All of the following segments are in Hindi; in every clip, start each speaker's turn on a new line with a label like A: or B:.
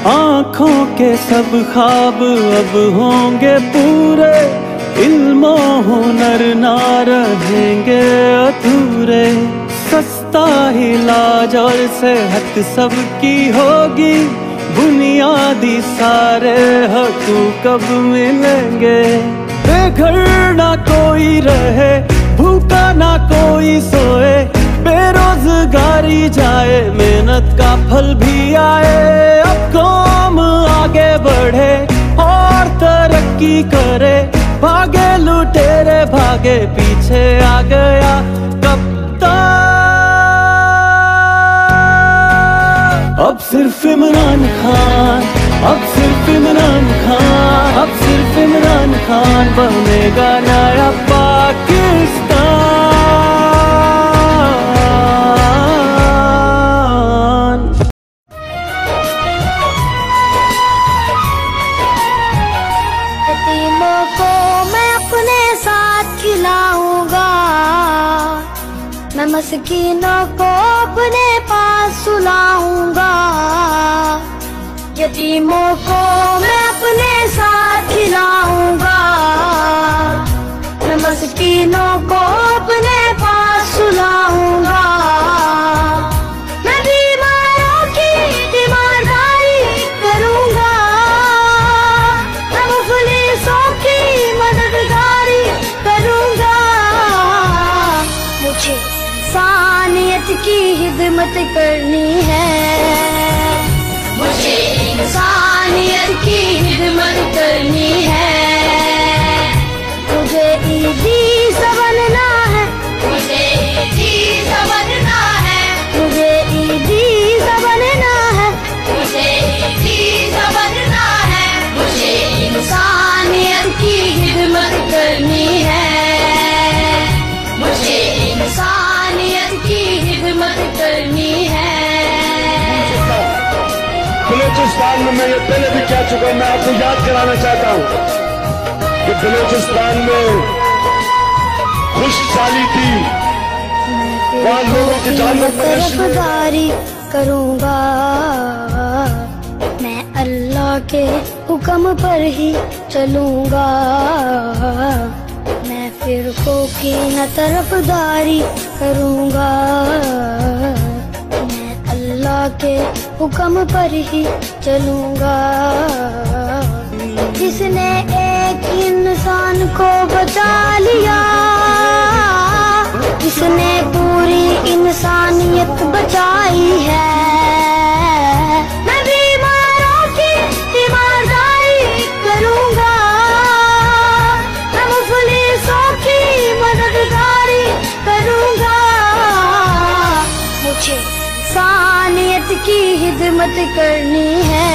A: आँखों के सब ख्वाब अब होंगे पूरे, इल्मो हुनर ना रहेंगे अधूरे। सस्ता इलाज और सेहत सबकी होगी, बुनियादी सारे हकूक़ कब मिलेंगे। बेघर ना कोई रहे, भूखा ना कोई सोए, बेरोजगारी जाए, मेहनत का फल भी आए। अब कौम आगे बढ़े और तरक्की करे, भागे लुटेरे भागे पीछे आ गया कप्तान। अब सिर्फ इमरान खान, अब सिर्फ इमरान खान, अब सिर्फ इमरान खान बनेगा नया पाकिस्तान।
B: यतीमों को मैं अपने साथ खिलाऊंगा, मैं मस्कीनों को अपने पास सुलाऊंगा। यतीमों को मैं अपने साथ खिलाऊंगा, मैं मस्कीनों को अपने पास सुलाऊंगा। मैं बीमारों की तीमारदारी करूंगा, मैं मुफलिसों की मददगारी करूंगा। मुझे इंसानियत की खिदमत करनी है, मुझे इंसानियत की खिदमत करनी है। मुझे ईदी सा बनना है, मुझे ईदी सा बनना है, मुझे ईदी सा बनना है, मुझे ईदी सा बनना है। मुझे इंसानियत की खिदमत करनी है, मुझे इंसानियत की खिदमत करनी है।
C: बलूचिस्तान में मैं ये पहले भी कह चुका हूं, मैं आपको याद कराना चाहता हूं कि बलूचिस्तान में खुशहाली थी, वहां लोगों की जानों पर
B: तरफदारी करूंगा। मैं अल्लाह के हुक्म पर ही चलूंगा, मैं फिरकों की न तरफदारी करूंगा। अल्लाह के हुक्म पर ही चलूंगा। जिसने एक इंसान को बचा लिया, जिसने पूरी इंसानियत बचाई है। मैं बीमारों की तीमारदारी करूंगा, मैं मुफलिसों की मददगारी करूंगा। मुझे इंसानियत की खिदमत करनी है,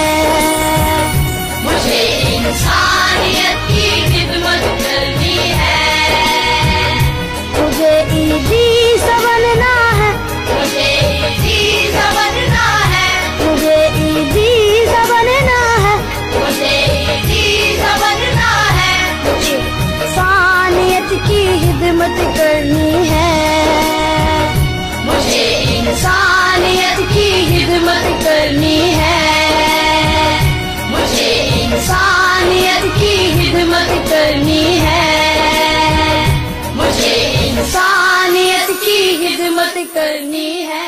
B: मुझे इंसानियत की खिदमत करनी है। मुझे ईदी सा बनना है, मुझे ईदी सा बनना है, मुझे ईदी सा बनना है, मुझे ईदी सा बनना है। मुझे इंसानियत की खिदमत करनी है, मुझे इंसानियत की खिदमत करनी है। मुझे इंसानियत की खिदमत करनी है, मुझे इंसानियत की खिदमत करनी है।